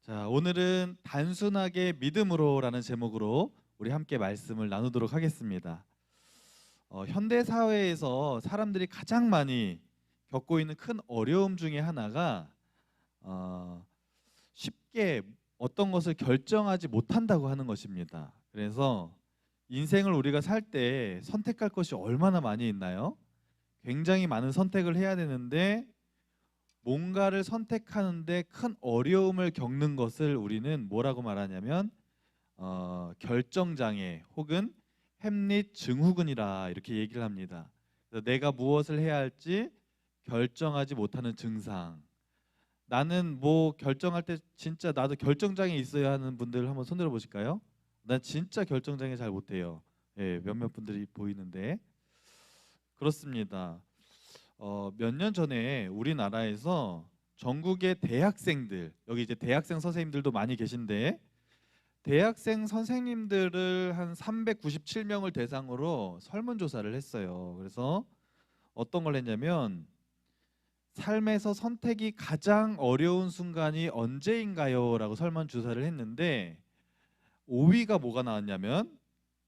자, 오늘은 단순하게 믿음으로라는 제목으로 우리 함께 말씀을 나누도록 하겠습니다. 현대 사회에서 사람들이 가장 많이 겪고 있는 큰 어려움 중에 하나가 어, 쉽게 어떤 것을 결정하지 못한다고 하는 것입니다. 그래서 인생을 우리가 살 때 선택할 것이 얼마나 많이 있나요? 굉장히 많은 선택을 해야 되는데 뭔가를 선택하는데 큰 어려움을 겪는 것을 우리는 뭐라고 말하냐면 결정장애 혹은 햄릿 증후군이라 이렇게 얘기를 합니다. 그래서 내가 무엇을 해야 할지 결정하지 못하는 증상. 나는 뭐 결정할 때 진짜 나도 결정장애 있어야 하는 분들 한번 손들어 보실까요? 난 진짜 결정장애 잘 못해요. 예, 몇몇 분들이 보이는데 그렇습니다. 몇 년 전에 우리나라에서 전국의 대학생들, 여기 이제 대학생 선생님들도 많이 계신데 대학생 선생님들을 한 397명을 대상으로 설문조사를 했어요. 그래서 어떤 걸 했냐면 삶에서 선택이 가장 어려운 순간이 언제인가요? 라고 설문조사를 했는데 5위가 뭐가 나왔냐면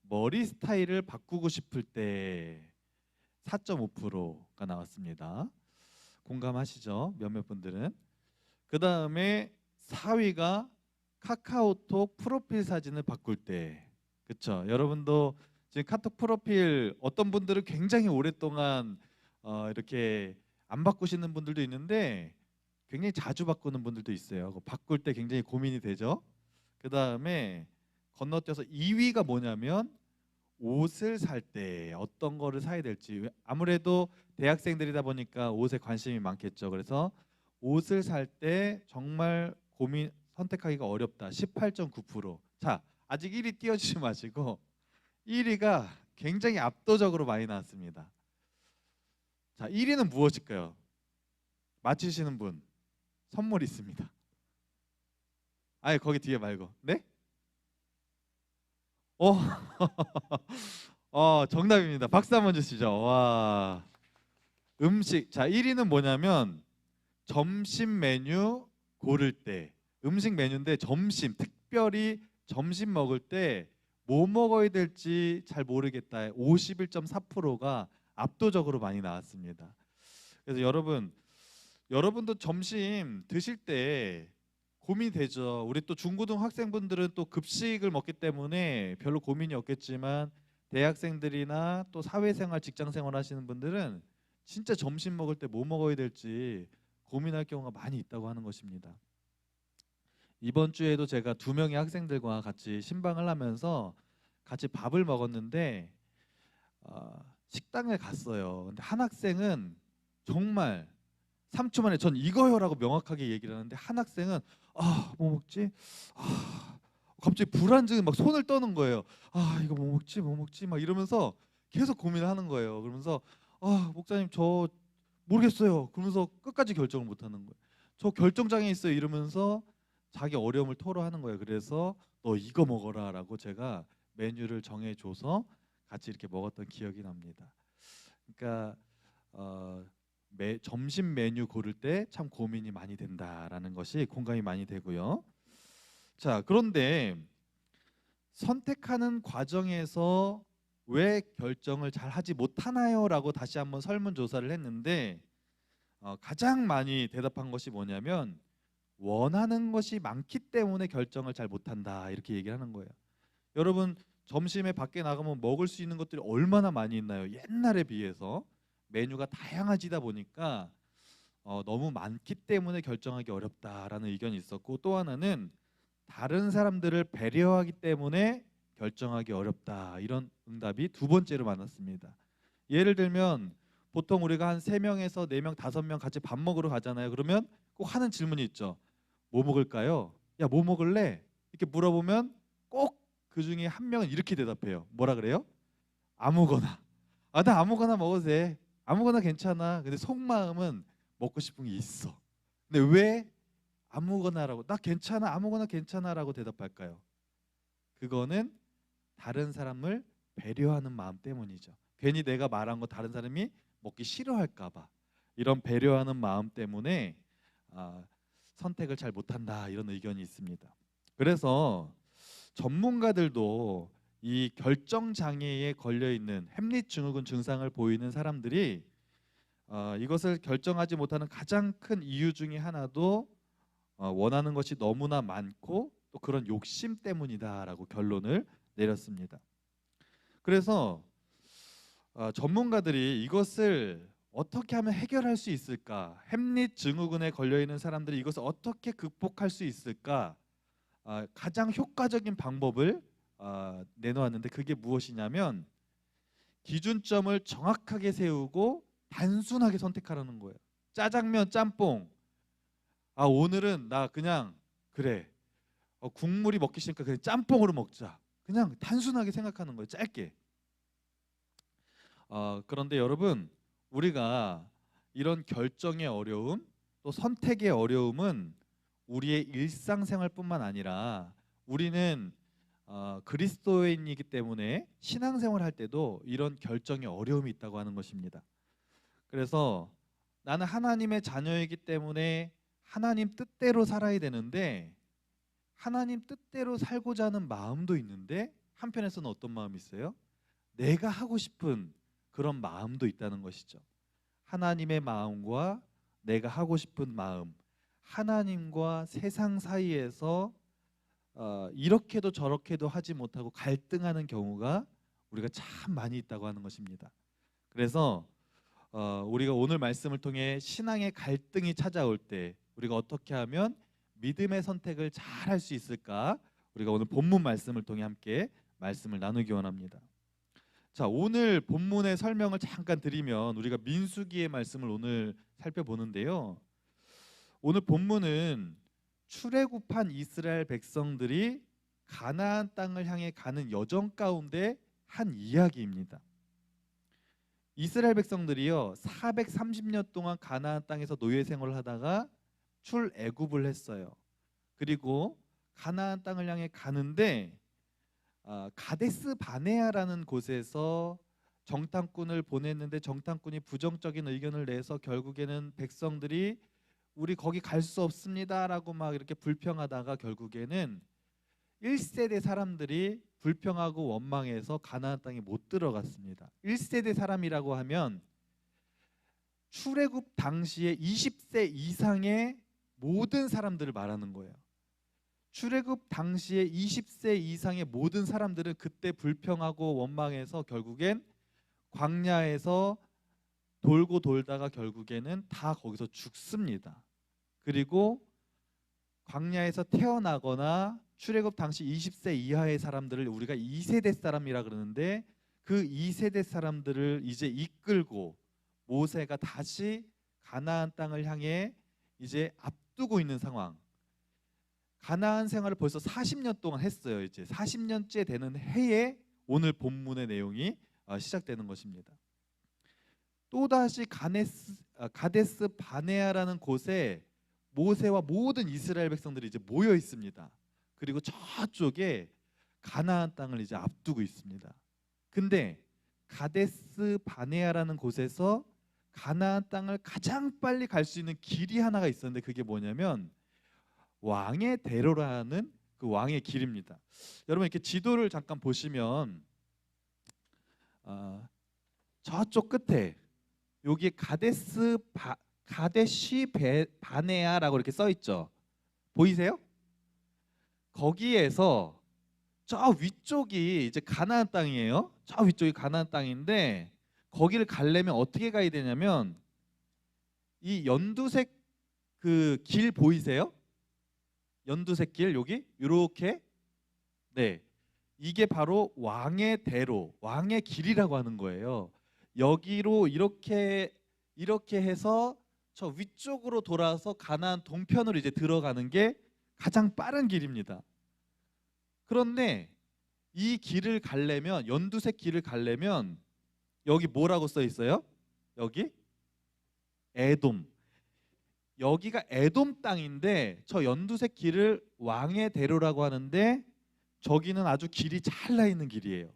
머리 스타일을 바꾸고 싶을 때 4.5%가 나왔습니다. 공감하시죠? 몇몇 분들은. 그 다음에 4위가 카카오톡 프로필 사진을 바꿀 때. 그쵸? 여러분도 지금 카톡 프로필 어떤 분들은 굉장히 오랫동안 이렇게 안 바꾸시는 분들도 있는데 굉장히 자주 바꾸는 분들도 있어요. 그거 바꿀 때 굉장히 고민이 되죠. 그 다음에 건너뛰어서 2위가 뭐냐면 옷을 살 때 어떤 거를 사야 될지. 아무래도 대학생들이다 보니까 옷에 관심이 많겠죠. 그래서 옷을 살 때 정말 고민 선택하기가 어렵다. 18.9%. 자, 아직 1위 띄워주지 마시고 1위가 굉장히 압도적으로 많이 나왔습니다. 자, 1위는 무엇일까요? 맞히시는 분 선물 있습니다. 아예 거기 뒤에 말고. 네? 어, 정답입니다. 박수 한번 주시죠. 와. 음식. 자, 1위는 뭐냐면 점심 메뉴 고를 때. 음식 메뉴인데 점심 특별히 점심 먹을 때 뭐 먹어야 될지 잘 모르겠다. 51.4%가 압도적으로 많이 나왔습니다. 그래서 여러분도 점심 드실 때 고민이 되죠. 우리 또 중고등 학생분들은 또 급식을 먹기 때문에 별로 고민이 없겠지만 대학생들이나 또 사회생활, 직장생활 하시는 분들은 진짜 점심 먹을 때 뭐 먹어야 될지 고민할 경우가 많이 있다고 하는 것입니다. 이번 주에도 제가 2명의 학생들과 같이 신방을 하면서 같이 밥을 먹었는데 식당에 갔어요. 근데 한 학생은 정말 3초 만에 전 이거요라고 명확하게 얘기를 하는데 한 학생은 뭐 먹지? 갑자기 불안증이 막 손을 떠는 거예요. 이거 뭐 먹지? 뭐 먹지? 막 이러면서 계속 고민을 하는 거예요. 그러면서 목사님 저 모르겠어요. 그러면서 끝까지 결정을 못 하는 거예요. 저 결정장애 있어요. 이러면서 자기 어려움을 토로하는 거예요. 그래서 너 이거 먹어라라고 제가 메뉴를 정해줘서 같이 이렇게 먹었던 기억이 납니다. 그러니까 점심 메뉴 고를 때 참 고민이 많이 된다라는 것이 공감이 많이 되고요. 자, 그런데 선택하는 과정에서 왜 결정을 잘 하지 못하나요?라고 다시 한번 설문조사를 했는데 가장 많이 대답한 것이 뭐냐면 원하는 것이 많기 때문에 결정을 잘 못한다 이렇게 얘기를 하는 거예요. 여러분 점심에 밖에 나가면 먹을 수 있는 것들이 얼마나 많이 있나요? 옛날에 비해서 메뉴가 다양해지다 보니까 너무 많기 때문에 결정하기 어렵다라는 의견이 있었고 또 하나는 다른 사람들을 배려하기 때문에 결정하기 어렵다 이런 응답이 두 번째로 많았습니다. 예를 들면 보통 우리가 한 3명에서 4명, 5명 같이 밥 먹으러 가잖아요. 그러면 꼭 하는 질문이 있죠. 뭐 먹을까요? 야, 뭐 먹을래? 이렇게 물어보면 꼭 그 중에 한 명은 이렇게 대답해요. 뭐라 그래요? 아무거나. 나 아무거나 먹어도 돼. 아무거나 괜찮아. 근데 속마음은 먹고 싶은 게 있어. 근데 왜 아무거나라고 나 괜찮아 아무거나 괜찮아라고 대답할까요? 그거는 다른 사람을 배려하는 마음 때문이죠. 괜히 내가 말한 거 다른 사람이 먹기 싫어할까 봐 이런 배려하는 마음 때문에 아, 선택을 잘 못한다 이런 의견이 있습니다. 그래서 전문가들도 이 결정 장애에 걸려 있는 햄릿 증후군 증상을 보이는 사람들이 이것을 결정하지 못하는 가장 큰 이유 중에 하나도 원하는 것이 너무나 많고 또 그런 욕심 때문이다라고 결론을 내렸습니다. 그래서 전문가들이 이것을 어떻게 하면 해결할 수 있을까? 햄릿 증후군에 걸려 있는 사람들이 이것을 어떻게 극복할 수 있을까? 가장 효과적인 방법을 내놓았는데 그게 무엇이냐면 기준점을 정확하게 세우고 단순하게 선택하라는 거예요. 짜장면, 짬뽕. 오늘은 나 그냥 그래. 국물이 먹기 싫으니까 그냥 짬뽕으로 먹자. 그냥 단순하게 생각하는 거예요. 짧게. 그런데 여러분, 우리가 이런 결정의 어려움, 또 선택의 어려움은 우리의 일상생활뿐만 아니라 우리는 그리스도인이기 때문에 신앙생활 할 때도 이런 결정의 어려움이 있다고 하는 것입니다. 그래서 나는 하나님의 자녀이기 때문에 하나님 뜻대로 살아야 되는데 하나님 뜻대로 살고자 하는 마음도 있는데 한편에서는 어떤 마음이 있어요? 내가 하고 싶은 그런 마음도 있다는 것이죠. 하나님의 마음과 내가 하고 싶은 마음, 하나님과 세상 사이에서 이렇게도 저렇게도 하지 못하고 갈등하는 경우가 우리가 참 많이 있다고 하는 것입니다. 그래서 우리가 오늘 말씀을 통해 신앙의 갈등이 찾아올 때 우리가 어떻게 하면 믿음의 선택을 잘 할 수 있을까? 우리가 오늘 본문 말씀을 통해 함께 말씀을 나누기 원합니다. 자, 오늘 본문의 설명을 잠깐 드리면 우리가 민수기의 말씀을 오늘 살펴보는데요. 오늘 본문은 출애굽한 이스라엘 백성들이 가나안 땅을 향해 가는 여정 가운데 한 이야기입니다. 이스라엘 백성들이요 430년 동안 가나안 땅에서 노예 생활을 하다가 출애굽을 했어요. 그리고 가나안 땅을 향해 가는데 가데스 바네아라는 곳에서 정탐꾼을 보냈는데 정탐꾼이 부정적인 의견을 내서 결국에는 백성들이 우리 거기 갈 수 없습니다라고 막 이렇게 불평하다가 결국에는 1세대 사람들이 불평하고 원망해서 가나안 땅에 못 들어갔습니다. 1세대 사람이라고 하면 출애굽 당시에 20세 이상의 모든 사람들을 말하는 거예요. 출애굽 당시에 20세 이상의 모든 사람들은 그때 불평하고 원망해서 결국엔 광야에서 돌고 돌다가 결국에는 다 거기서 죽습니다. 그리고 광야에서 태어나거나 출애굽 당시 20세 이하의 사람들을 우리가 2세대 사람이라 그러는데 그 2세대 사람들을 이제 이끌고 모세가 다시 가나안 땅을 향해 이제 앞두고 있는 상황. 가나안 생활을 벌써 40년 동안 했어요. 이제 40년째 되는 해에 오늘 본문의 내용이 시작되는 것입니다. 또다시 가데스 바네아라는 곳에 모세와 모든 이스라엘 백성들이 이제 모여 있습니다. 그리고 저쪽에 가나안 땅을 이제 앞두고 있습니다. 근데 가데스 바네아라는 곳에서 가나안 땅을 가장 빨리 갈 수 있는 길이 하나가 있었는데 그게 뭐냐면 왕의 대로라는 그 왕의 길입니다. 여러분 이렇게 지도를 잠깐 보시면 저쪽 끝에 여기 가데시 바네아라고 이렇게 써 있죠. 보이세요? 거기에서 저 위쪽이 이제 가나안 땅이에요. 저 위쪽이 가나안 땅인데 거기를 가려면 어떻게 가야 되냐면 이 연두색 그 길 보이세요? 연두색 길 여기 이렇게 네 이게 바로 왕의 대로 왕의 길이라고 하는 거예요. 여기로 이렇게 해서 저 위쪽으로 돌아서 가나안 동편으로 이제 들어가는 게 가장 빠른 길입니다. 그런데 이 길을 가려면 연두색 길을 가려면 여기 뭐라고 써 있어요? 여기 에돔. 여기가 에돔 땅인데 저 연두색 길을 왕의 대로라고 하는데 저기는 아주 길이 잘 나 있는 길이에요.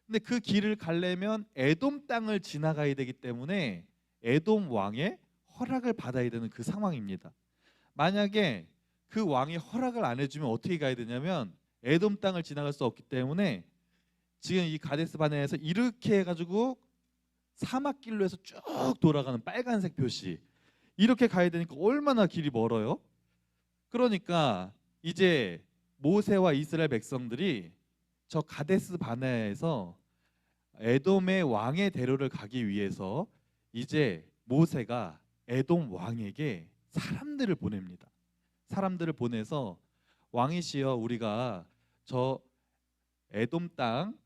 근데 그 길을 가려면 에돔 땅을 지나가야 되기 때문에 에돔 왕의 허락을 받아야 되는 그 상황입니다. 만약에 그 왕이 허락을 안 해주면 어떻게 가야 되냐면 에돔 땅을 지나갈 수 없기 때문에 지금 이 가데스 바네아에서 이렇게 해가지고 사막길로해서 쭉 돌아가는 빨간색 표시 이렇게 가야 되니까 얼마나 길이 멀어요. 그러니까 이제 모세와 이스라엘 백성들이 저 가데스 바네아에서 에돔의 왕의 대로를 가기 위해서 이제 모세가 에돔 왕에게 사람들을 보냅니다. 사람들을 보내서 왕이시여 우리가 저 에돔 땅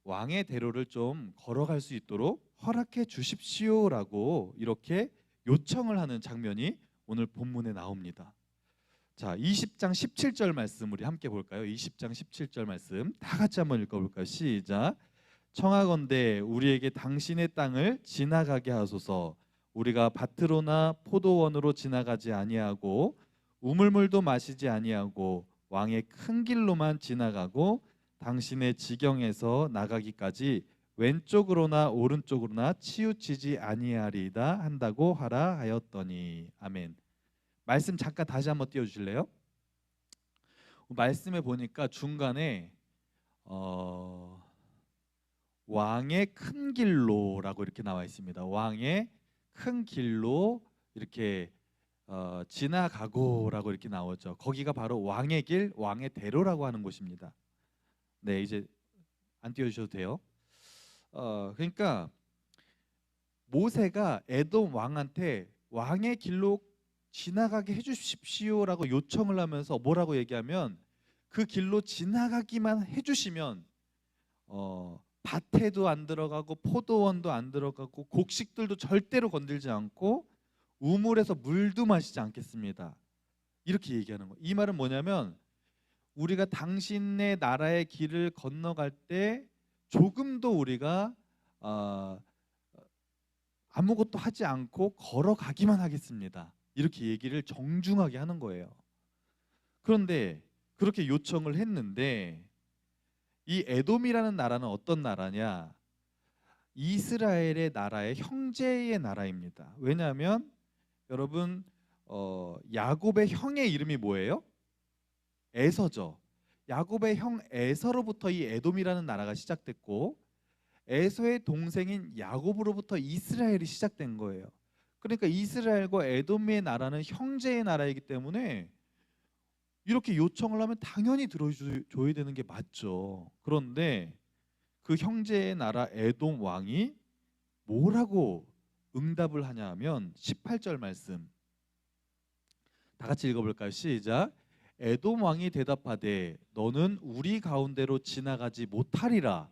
왕의 대로를 좀 걸어갈 수 있도록 허락해 주십시오라고 이렇게 요청을 하는 장면이 오늘 본문에 나옵니다. 자, 20장 17절 말씀 우리 함께 볼까요? 20장 17절 말씀 다 같이 한번 읽어볼까요? 시작. 청하건대 우리에게 당신의 땅을 지나가게 하소서. 우리가 밭으로나 포도원으로 지나가지 아니하고 우물물도 마시지 아니하고 왕의 큰 길로만 지나가고 당신의 지경에서 나가기까지 왼쪽으로나 오른쪽으로나 치우치지 아니하리이다 한다고 하라 하였더니. 아멘. 말씀 잠깐 다시 한번 띄워주실래요? 말씀에 보니까 중간에 왕의 큰 길로라고 이렇게 나와 있습니다. 왕의 큰 길로 이렇게 지나가고라고 이렇게 나오죠. 거기가 바로 왕의 길, 왕의 대로라고 하는 곳입니다. 네, 이제 안 띄워주셔도 돼요. 그러니까 모세가 에돔 왕한테 왕의 길로 지나가게 해주십시오라고 요청을 하면서 뭐라고 얘기하면 그 길로 지나가기만 해주시면 밭에도 안 들어가고 포도원도 안 들어가고 곡식들도 절대로 건들지 않고 우물에서 물도 마시지 않겠습니다. 이렇게 얘기하는 거예요. 이 말은 뭐냐면 우리가 당신의 나라의 길을 건너갈 때 조금도 우리가 아무것도 하지 않고 걸어가기만 하겠습니다. 이렇게 얘기를 정중하게 하는 거예요. 그런데 그렇게 요청을 했는데 이 에돔이라는 나라는 어떤 나라냐? 이스라엘의 나라의 형제의 나라입니다. 왜냐하면 여러분 야곱의 형의 이름이 뭐예요? 에서죠. 야곱의 형 에서로부터 이 에돔이라는 나라가 시작됐고 에서의 동생인 야곱으로부터 이스라엘이 시작된 거예요. 그러니까 이스라엘과 에돔의 나라는 형제의 나라이기 때문에 이렇게 요청을 하면 당연히 들어줘야 되는 게 맞죠. 그런데 그 형제의 나라 에돔 왕이 뭐라고 응답을 하냐 하면 18절 말씀 다 같이 읽어볼까요? 시작. 에돔 왕이 대답하되 너는 우리 가운데로 지나가지 못하리라.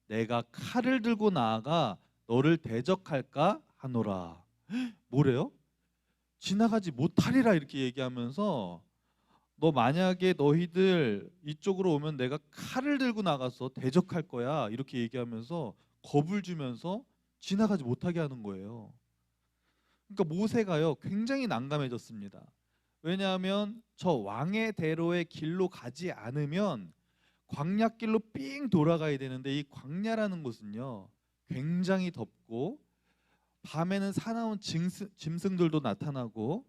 내가 칼을 들고 나아가 너를 대적할까 하노라. 뭐래요? 지나가지 못하리라 이렇게 얘기하면서 너 만약에 너희들 이쪽으로 오면 내가 칼을 들고 나가서 대적할 거야 이렇게 얘기하면서 겁을 주면서 지나가지 못하게 하는 거예요. 그러니까 모세가요 굉장히 난감해졌습니다. 왜냐하면 저 왕의 대로의 길로 가지 않으면 광야길로 삥 돌아가야 되는데 이 광야라는 곳은요 굉장히 덥고 밤에는 사나운 짐승들도 나타나고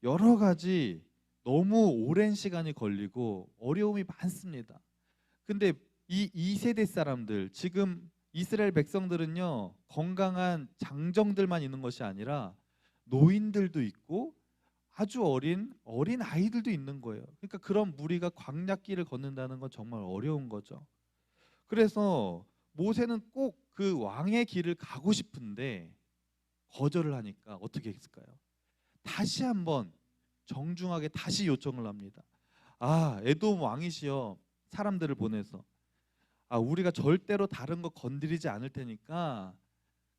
여러 가지 너무 오랜 시간이 걸리고 어려움이 많습니다. 근데 이 2세대 사람들 지금 이스라엘 백성들은요 건강한 장정들만 있는 것이 아니라 노인들도 있고 아주 어린 아이들도 있는 거예요. 그러니까 그런 무리가 광야길을 걷는다는 건 정말 어려운 거죠. 그래서 모세는 꼭 그 왕의 길을 가고 싶은데 거절을 하니까 어떻게 했을까요? 다시 한번 정중하게 다시 요청을 합니다. 아, 에돔 왕이시여 사람들을 보내서 우리가 절대로 다른 거 건드리지 않을 테니까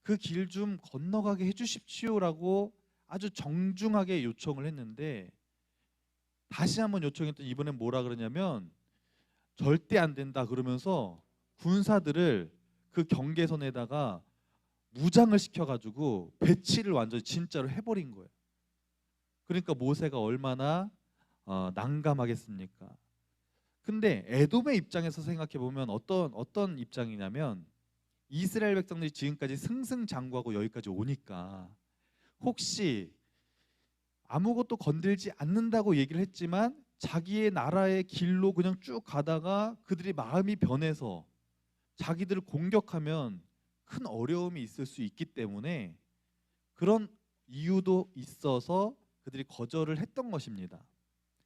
그 길 좀 건너가게 해주십시오라고 아주 정중하게 요청을 했는데 다시 한번 요청했더니 이번엔 뭐라 그러냐면 절대 안 된다 그러면서 군사들을 그 경계선에다가 무장을 시켜가지고 배치를 완전히 진짜로 해버린 거예요. 그러니까 모세가 얼마나 난감하겠습니까? 근데 에돔의 입장에서 생각해 보면 어떤 입장이냐면 이스라엘 백성들이 지금까지 승승장구하고 여기까지 오니까 혹시 아무것도 건들지 않는다고 얘기를 했지만 자기의 나라의 길로 그냥 쭉 가다가 그들이 마음이 변해서 자기들을 공격하면 큰 어려움이 있을 수 있기 때문에 그런 이유도 있어서 그들이 거절을 했던 것입니다.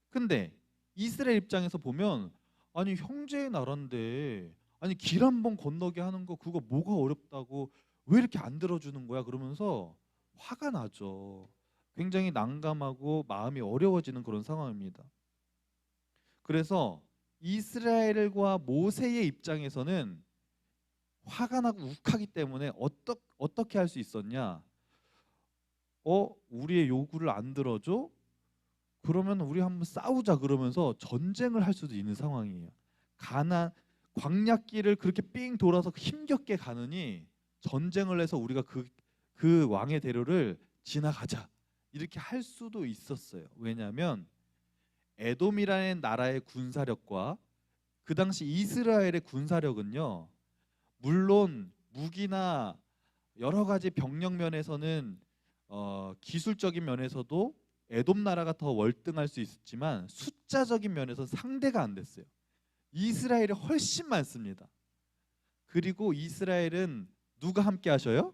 근데 이스라엘 입장에서 보면 아니 형제의 나라인데 아니 길 한 번 건너게 하는 거 그거 뭐가 어렵다고 왜 이렇게 안 들어주는 거야 그러면서 화가 나죠. 굉장히 난감하고 마음이 어려워지는 그런 상황입니다. 그래서 이스라엘과 모세의 입장에서는 화가 나고 욱하기 때문에 어떻게 할 수 있었냐? 우리의 요구를 안 들어줘? 그러면 우리 한번 싸우자 그러면서 전쟁을 할 수도 있는 상황이에요. 가나 광야길을 그렇게 삥 돌아서 힘겹게 가느니 전쟁을 해서 우리가 그 왕의 대로를 지나가자 이렇게 할 수도 있었어요. 왜냐하면 에돔이라는 나라의 군사력과 그 당시 이스라엘의 군사력은요, 물론 무기나 여러 가지 병력 면에서는 기술적인 면에서도 에돔 나라가 더 월등할 수 있었지만 숫자적인 면에서 상대가 안 됐어요. 이스라엘이 훨씬 많습니다. 그리고 이스라엘은 누가 함께 하셔요?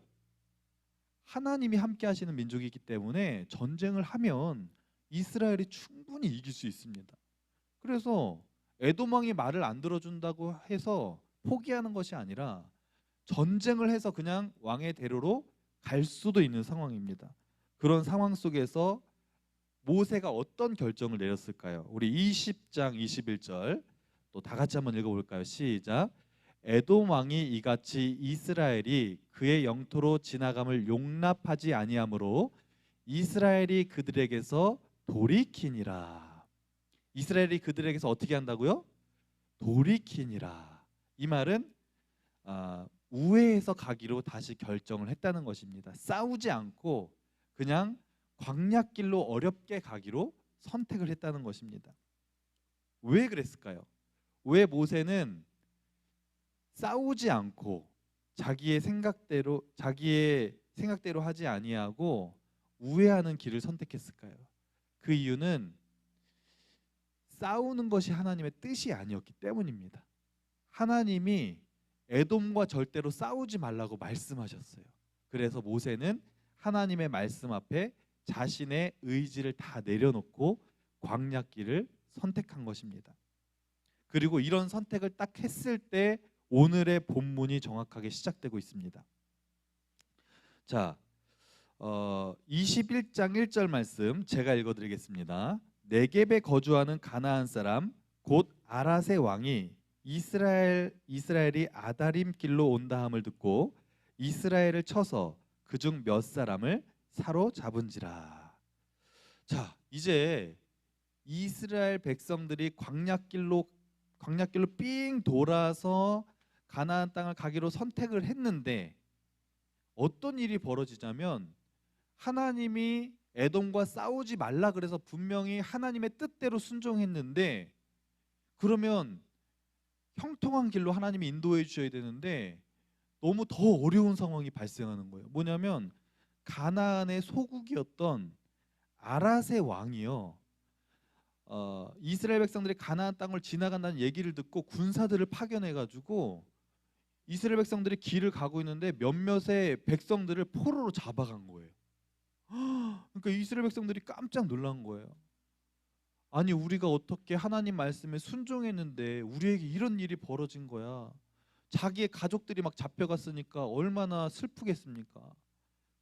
하나님이 함께 하시는 민족이기 때문에 전쟁을 하면 이스라엘이 충분히 이길 수 있습니다. 그래서 에돔 왕이 말을 안 들어준다고 해서 포기하는 것이 아니라 전쟁을 해서 그냥 왕의 대로로 갈 수도 있는 상황입니다. 그런 상황 속에서 모세가 어떤 결정을 내렸을까요? 우리 20장 21절 또 다 같이 한번 읽어볼까요? 시작. 에돔 왕이 이같이 이스라엘이 그의 영토로 지나감을 용납하지 아니하므로 이스라엘이 그들에게서 돌이키니라. 이스라엘이 그들에게서 어떻게 한다고요? 돌이키니라. 이 말은 우회해서 가기로 다시 결정을 했다는 것입니다. 싸우지 않고 그냥 광야길로 어렵게 가기로 선택을 했다는 것입니다. 왜 그랬을까요? 왜 모세는 싸우지 않고 자기의 생각대로 하지 아니하고 우회하는 길을 선택했을까요? 그 이유는 싸우는 것이 하나님의 뜻이 아니었기 때문입니다. 하나님이 에돔과 절대로 싸우지 말라고 말씀하셨어요. 그래서 모세는 하나님의 말씀 앞에 자신의 의지를 다 내려놓고 광야길을 선택한 것입니다. 그리고 이런 선택을 딱 했을 때 오늘의 본문이 정확하게 시작되고 있습니다. 자, 21장 1절 말씀 제가 읽어드리겠습니다. 네겝에 거주하는 가나안 사람 곧 아랏의 왕이 이스라엘이 아다림 길로 온다함을 듣고 이스라엘을 쳐서 그중 몇 사람을 사로잡은지라. 자, 이제 이스라엘 백성들이 광야길로 삥 돌아서 가나안 땅을 가기로 선택을 했는데 어떤 일이 벌어지자면 하나님이 에돔과 싸우지 말라 그래서 분명히 하나님의 뜻대로 순종했는데 그러면 형통한 길로 하나님이 인도해 주셔야 되는데 너무 더 어려운 상황이 발생하는 거예요. 뭐냐면 가나안의 소국이었던 아랏의 왕이요. 이스라엘 백성들이 가나안 땅을 지나간다는 얘기를 듣고 군사들을 파견해 가지고 이스라엘 백성들이 길을 가고 있는데 몇몇의 백성들을 포로로 잡아간 거예요. 그러니까 이스라엘 백성들이 깜짝 놀란 거예요. 아니 우리가 어떻게 하나님 말씀에 순종했는데 우리에게 이런 일이 벌어진 거야. 자기의 가족들이 막 잡혀갔으니까 얼마나 슬프겠습니까?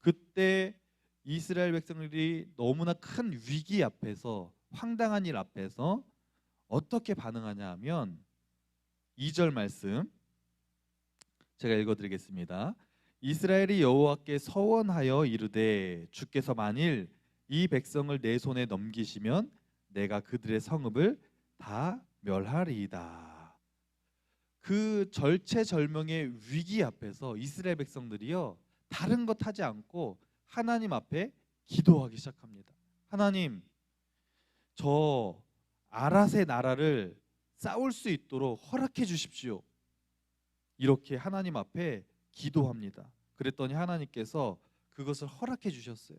그때 이스라엘 백성들이 너무나 큰 위기 앞에서 황당한 일 앞에서 어떻게 반응하냐 하면 2절 말씀 제가 읽어드리겠습니다. 이스라엘이 여호와께 서원하여 이르되 주께서 만일 이 백성을 내 손에 넘기시면 내가 그들의 성읍을 다 멸하리이다. 그 절체절명의 위기 앞에서 이스라엘 백성들이요 다른 것 하지 않고 하나님 앞에 기도하기 시작합니다. 하나님, 저 아랏의 나라를 싸울 수 있도록 허락해 주십시오. 이렇게 하나님 앞에 기도합니다. 그랬더니 하나님께서 그것을 허락해 주셨어요.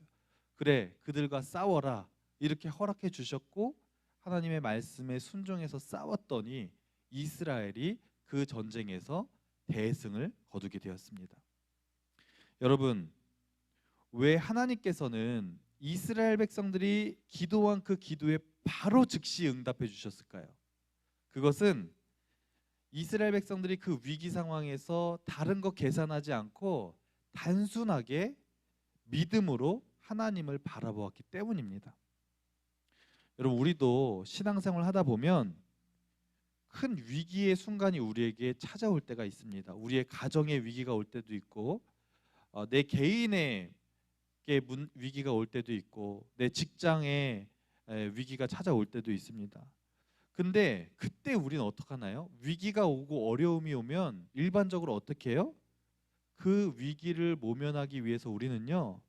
그래, 그들과 싸워라. 이렇게 허락해 주셨고 하나님의 말씀에 순종해서 싸웠더니 이스라엘이 그 전쟁에서 대승을 거두게 되었습니다. 여러분, 왜 하나님께서는 이스라엘 백성들이 기도한 그 기도에 바로 즉시 응답해 주셨을까요? 그것은 이스라엘 백성들이 그 위기 상황에서 다른 거 계산하지 않고 단순하게 믿음으로 하나님을 바라보았기 때문입니다. 여러분, 우리도 신앙생활 하다 보면 큰 위기의 순간이 우리에게 찾아올 때가 있습니다. 우리의 가정의 위기가 올 때도 있고, 내 개인의 위기가 올 때도 있고, 내 직장에 위기가 찾아올 때도 있습니다. 근데 그때 우리는 어떻게 하나요? 위기가 오고 어려움이 오면 일반적으로 어떻게 해요? 그 위기를 모면하기 위해서 우리는요,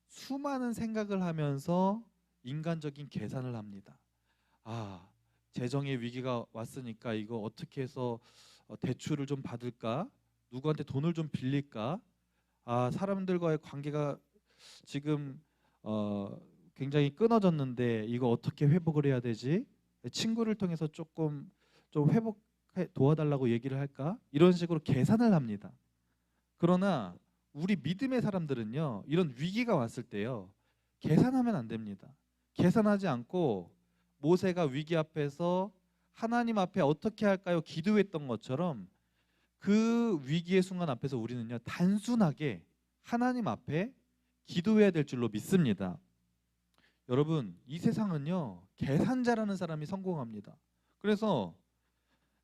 수많은 생각을 하면서 인간적인 계산을 합니다. 아, 재정의 위기가 왔으니까 이거 어떻게 해서 대출을 좀 받을까? 누구한테 돈을 좀 빌릴까? 아, 사람들과의 관계가 지금 굉장히 끊어졌는데 이거 어떻게 회복을 해야 되지? 친구를 통해서 조금 좀 회복해 도와달라고 얘기를 할까? 이런 식으로 계산을 합니다. 그러나 우리 믿음의 사람들은요, 이런 위기가 왔을 때요, 계산하면 안 됩니다. 계산하지 않고 모세가 위기 앞에서 하나님 앞에 어떻게 할까요? 기도했던 것처럼 그 위기의 순간 앞에서 우리는요, 단순하게 하나님 앞에 기도해야 될 줄로 믿습니다. 여러분, 이 세상은요, 계산자라는 사람이 성공합니다. 그래서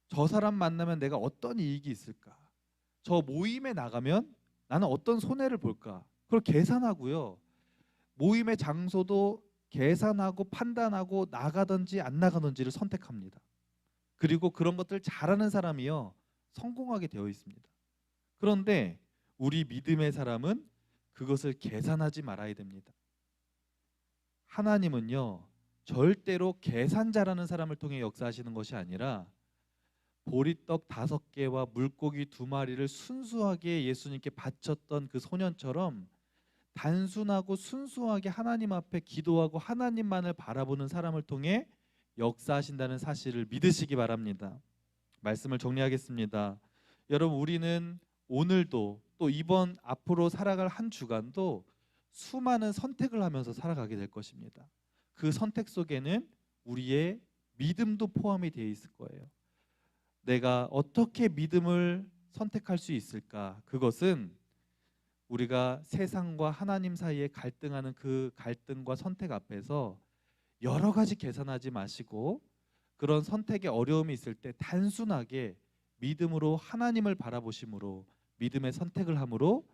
저 사람 만나면 내가 어떤 이익이 있을까? 저 모임에 나가면 나는 어떤 손해를 볼까? 그걸 계산하고요. 모임의 장소도 계산하고 판단하고 나가든지 안 나가든지를 선택합니다. 그리고 그런 것들 잘하는 사람이요, 성공하게 되어 있습니다. 그런데 우리 믿음의 사람은 그것을 계산하지 말아야 됩니다. 하나님은요, 절대로 계산자라는 사람을 통해 역사하시는 것이 아니라 보리떡 5개와 물고기 2마리를 순수하게 예수님께 바쳤던 그 소년처럼 단순하고 순수하게 하나님 앞에 기도하고 하나님만을 바라보는 사람을 통해 역사하신다는 사실을 믿으시기 바랍니다. 말씀을 정리하겠습니다. 여러분, 우리는 오늘도 또 이번 앞으로 살아갈 한 주간도 수많은 선택을 하면서 살아가게 될 것입니다. 그 선택 속에는 우리의 믿음도 포함이 되어 있을 거예요. 내가 어떻게 믿음을 선택할 수 있을까? 그것은 우리가 세상과 하나님 사이에 갈등하는 그 갈등과 선택 앞에서 여러 가지 계산하지 마시고 그런 선택에 어려움이 있을 때 단순하게 믿음으로 하나님을 바라보심으로 믿음의 선택을 함으로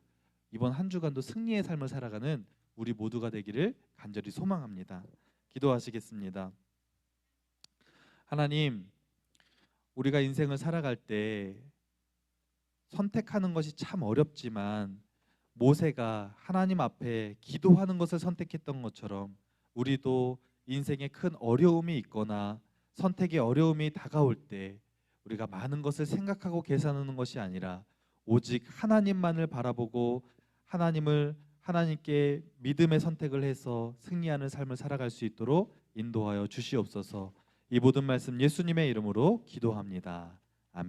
이번 한 주간도 승리의 삶을 살아가는 우리 모두가 되기를 간절히 소망합니다. 기도하시겠습니다. 하나님, 우리가 인생을 살아갈 때 선택하는 것이 참 어렵지만 모세가 하나님 앞에 기도하는 것을 선택했던 것처럼 우리도 인생에 큰 어려움이 있거나 선택의 어려움이 다가올 때 우리가 많은 것을 생각하고 계산하는 것이 아니라 오직 하나님만을 바라보고 하나님께 믿음의 선택을 해서 승리하는 삶을 살아갈 수 있도록 인도하여 주시옵소서. 이 모든 말씀 예수님의 이름으로 기도합니다. 아멘.